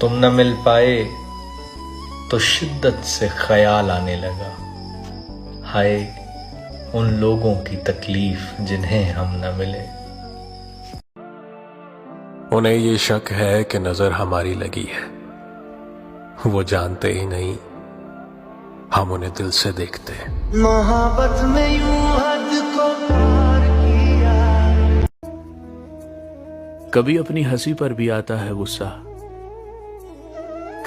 तुम न मिल पाए तो शिद्दत से ख्याल आने लगा, हाय उन लोगों की तकलीफ जिन्हें हम न मिले। उन्हें ये शक है कि नजर हमारी लगी है, वो जानते ही नहीं हम उन्हें दिल से देखते हैं। मोहब्बत में यूं हद को पार किया। कभी अपनी हंसी पर भी आता है गुस्सा,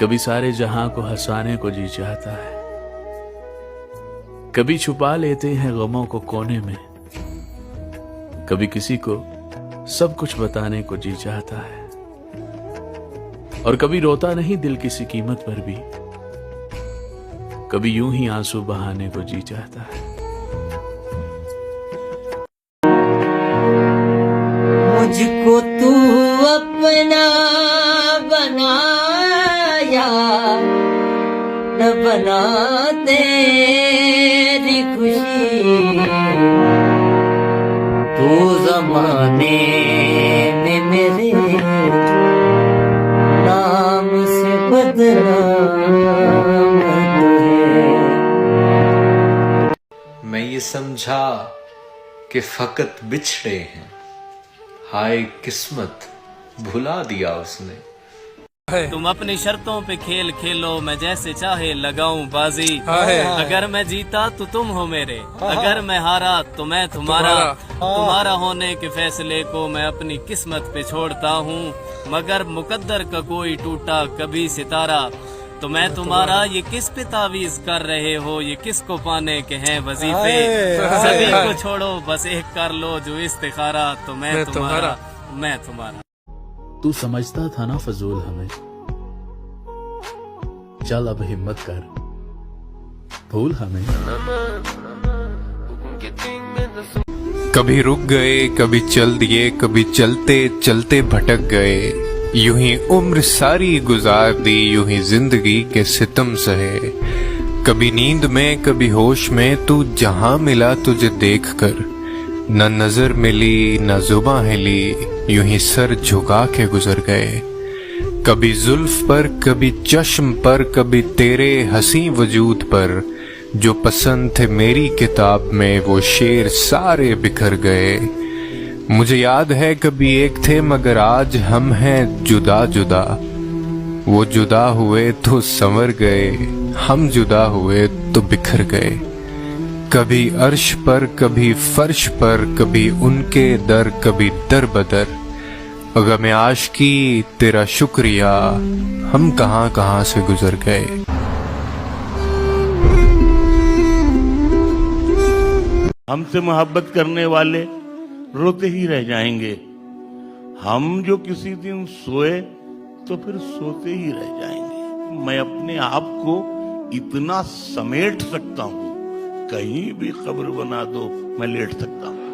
कभी सारे जहां को हंसाने को जी चाहता है, कभी छुपा लेते हैं गमों को कोने में, कभी किसी को सब कुछ बताने को जी चाहता है, और कभी रोता नहीं दिल किसी कीमत पर भी, कभी यूं ही आंसू बहाने को जी चाहता है। मुझको तू अपना बनाया न बना तेरी खुशी, तू जमाने में मेरे नाम से बदनाम है। मैं ये समझा कि फकत बिछड़े हैं, हाय किस्मत भुला दिया उसने। तुम अपनी शर्तों पे खेल खेलो, मैं जैसे चाहे लगाऊं बाजी। अगर मैं जीता तो तुम हो मेरे, अगर मैं हारा तो मैं तुम्हारा। तुम्हारा होने के फैसले को मैं अपनी किस्मत पे छोड़ता हूँ, मगर मुकद्दर का कोई टूटा कभी सितारा तो मैं तुम्हारा। ये किस पे तावीज कर रहे हो, ये किसको पाने के हैं वजीफे। सभी को छोड़ो बस एक कर लो जो इस्तिखारा, तो मैं तुम्हारा मैं तुम्हारा। तू समझता था ना फजूल हमें, चल अब हिम्मत कर भूल हमें। कभी रुक गए, कभी चल दिए, कभी चलते चलते भटक गए, यूं ही उम्र सारी गुजार दी, यूं ही जिंदगी के सितम सहे। कभी नींद में कभी होश में तू जहां मिला तुझे देख कर, न नजर मिली न जुबां हिली, यूं ही सर झुका के गुजर गए। कभी जुल्फ पर कभी चश्म पर, कभी तेरे हंसी वजूद पर, जो पसंद थे मेरी किताब में वो शेर सारे बिखर गए। मुझे याद है कभी एक थे मगर आज हम हैं जुदा जुदा, वो जुदा हुए तो संवर गए, हम जुदा हुए तो बिखर गए। कभी अर्श पर कभी फर्श पर, कभी उनके दर कभी दर बदर, गम आशिकी तेरा शुक्रिया हम कहां कहां से गुजर गए। हमसे मोहब्बत करने वाले रोते ही रह जाएंगे, हम जो किसी दिन सोए तो फिर सोते ही रह जाएंगे। मैं अपने आप को इतना समेट सकता हूँ, कहीं भी कब्र बना दो मैं लेट सकता हूँ।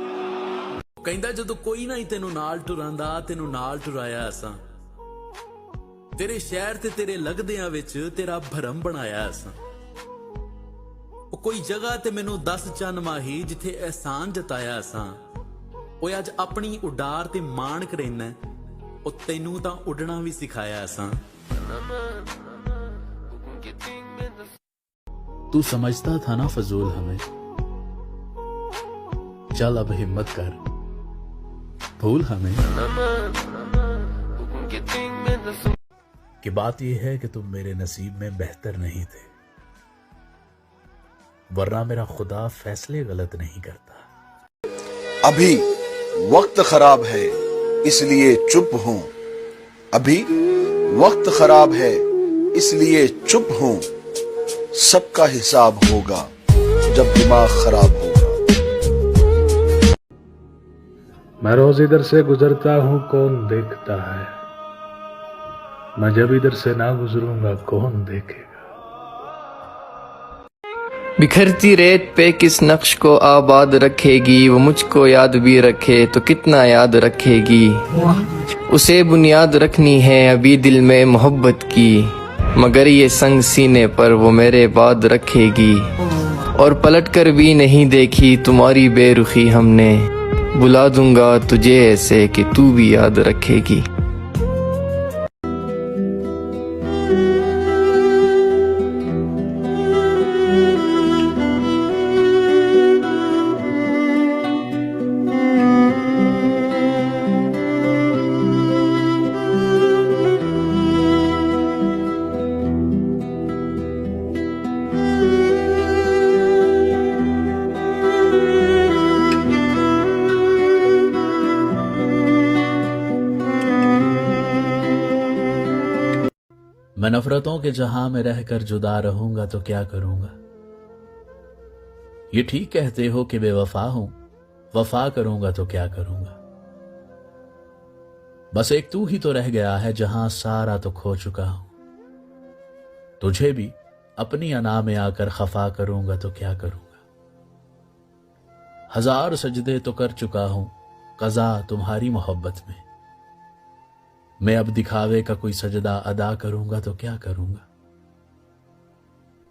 ਕਹਿੰਦਾ ਜਦੋਂ ਕੋਈ ਨਾ ਹੀ ਤੈਨੂੰ ਨਾਲ ਟੁਰਾਂਦਾ, ਤੈਨੂੰ ਨਾਲ ਟੁਰਾਇਆ ਅਸਾਂ, ਤੇਰੇ ਸ਼ਹਿਰ ਤੇ ਤੇਰੇ ਲੱਗਦਿਆਂ ਵਿੱਚ ਤੇਰਾ ਭਰਮ ਬਣਾਇਆ ਅਸਾਂ। ਉਹ ਕੋਈ ਜਗ੍ਹਾ ਤੇ ਮੈਨੂੰ ਦੱਸ ਚੰਨ ਮਾਹੀ ਜਿੱਥੇ ਅਹਿਸਾਨ ਜਤਾਇਆ ਅਸਾਂ। ਓਏ ਅੱਜ ਆਪਣੀ ਉਡਾਰ ਤੇ ਮਾਣ ਕਰੇਨਾ, ਉਹ ਤੈਨੂੰ ਤਾਂ ਉੱਡਣਾ ਵੀ ਸਿਖਾਇਆ ਅਸਾਂ। तू समझता था ना फजूल हमें, चल अब हिम्मत कर भूल हमें। कि बात यह है कि तुम मेरे नसीब में बेहतर नहीं थे, वरना मेरा खुदा फैसले गलत नहीं करता। अभी वक्त खराब है इसलिए चुप हूं, अभी वक्त खराब है इसलिए चुप हूं, सबका हिसाब होगा जब दिमाग खराब होगा। मैं रोज इधर से गुजरता हूँ कौन देखता है, मैं जब इधर से ना गुजरूंगा कौन देखेगा। बिखरती रेत पे किस नक्श को आबाद रखेगी, वो मुझको याद भी रखे तो कितना याद रखेगी। उसे बुनियाद रखनी है अभी दिल में मोहब्बत की, मगर ये संग सीने पर वो मेरे बाद रखेगी। और पलट कर भी नहीं देखी तुम्हारी बेरुखी हमने, बुला दूंगा तुझे ऐसे कि तू भी याद रखेगी। मैं नफरतों के जहां में रहकर जुदा रहूंगा तो क्या करूंगा। ये ठीक कहते हो कि बेवफा हूं, वफा करूंगा तो क्या करूंगा। बस एक तू ही तो रह गया है जहां सारा तो खो चुका हूं। तुझे भी अपनी अना में आकर खफा करूंगा तो क्या करूंगा। हजार सजदे तो कर चुका हूं कज़ा तुम्हारी मोहब्बत में। मैं अब दिखावे का कोई सजदा अदा करूंगा तो क्या करूंगा।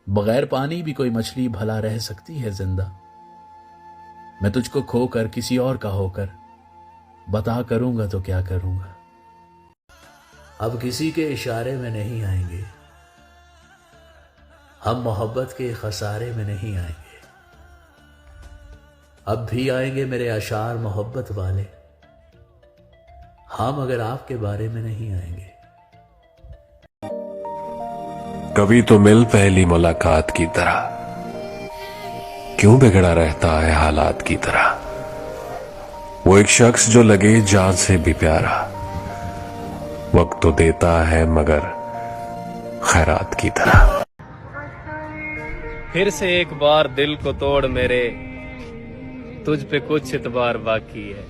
बगैर पानी भी कोई मछली भला रह सकती है जिंदा। मैं तुझको खोकर किसी और का होकर बता करूंगा तो क्या करूंगा। अब किसी के इशारे में नहीं आएंगे, हम मोहब्बत के खसारे में नहीं आएंगे। अब भी आएंगे मेरे अशार मोहब्बत वाले, हम मगर आपके बारे में नहीं आएंगे। कभी तो मिल पहली मुलाकात की तरह, क्यों बिगड़ा रहता है हालात की तरह। वो एक शख्स जो लगे जान से भी प्यारा, वक्त तो देता है मगर खैरात की तरह। फिर से एक बार दिल को तोड़ मेरे, तुझ पे कुछ इतबार बाकी है।